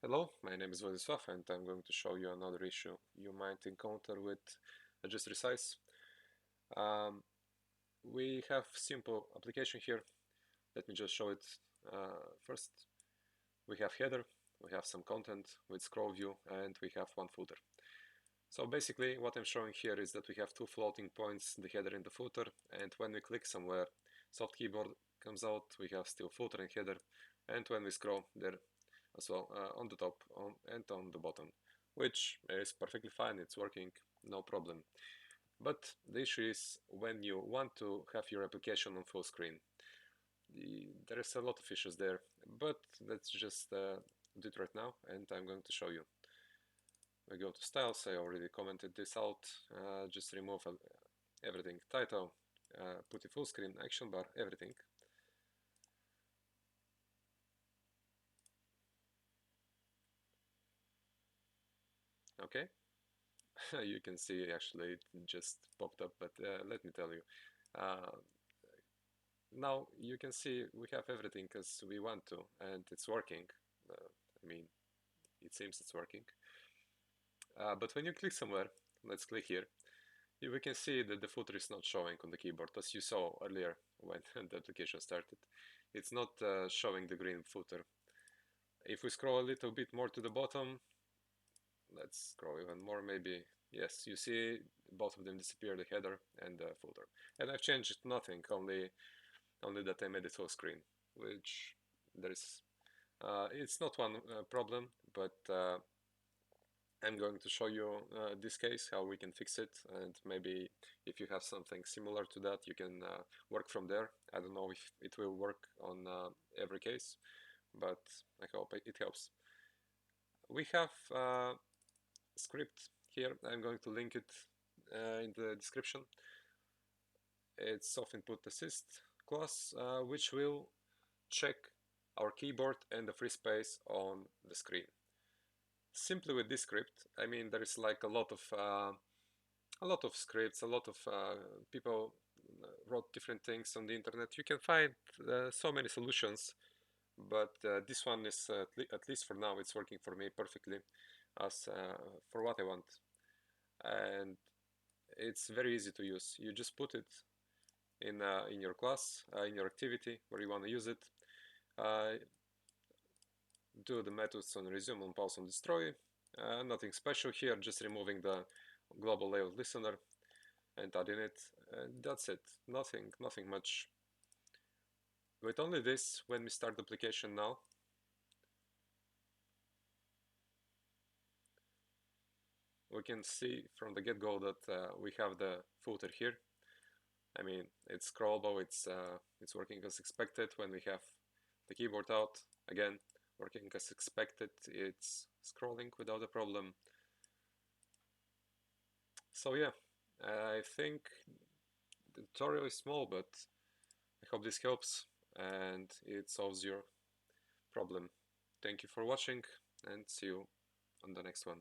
Hello, my name is Vladislav and I'm going to show you another issue you might encounter with adjustResize. We have simple application here. Let me just show it first. We have header, we have some content with scroll view, and we have one footer. So basically what I'm showing here is that we have two floating points, the header and the footer, and when we click somewhere, soft keyboard comes out, we have still footer and header, and when we scroll there as well on the top and on the bottom, which is perfectly fine, it's working, no problem. But the issue is when you want to have your application on full screen. There is a lot of issues there, but let's just do it right now and I'm going to show you. We go to styles, I already commented this out, just remove everything, title, put it full screen, action bar, everything. Okay, you can see actually it just popped up, but let me tell you. Now you can see we have everything as we want to, and it's working. I mean, it seems it's working. But when you click somewhere, let's click here, we can see that the footer is not showing on the keyboard, as you saw earlier when the application started. It's not showing the green footer. If we scroll a little bit more to the bottom, let's scroll even more maybe. Yes, you see both of them disappear, the header and the footer. And I've changed nothing, only that I made it full screen, which there is, it's not one problem, but I'm going to show you this case, how we can fix it, and maybe if you have something similar to that, you can work from there. I don't know if it will work on every case, but I hope it helps. We have a script here. I'm going to link it in the description. It's soft input assist class, which will check our keyboard and the free space on the screen. Simply with this script, I mean, there is like a lot of scripts, a lot of people wrote different things on the internet. You can find so many solutions, but this one is at least for now, it's working for me perfectly as for what I want, and it's very easy to use. You just put it in your class, in your activity where you want to use it. Do the methods on resume, on pause, on destroy. Nothing special here, just removing the global layout listener and adding it. That's it. Nothing much. With only this, when we start the application now, we can see from the get-go that we have the footer here. I mean, it's scrollable, it's working as expected. When we have the keyboard out, again, working as expected, it's scrolling without a problem. So yeah, I think the tutorial is small, but I hope this helps and it solves your problem. Thank you for watching and see you on the next one.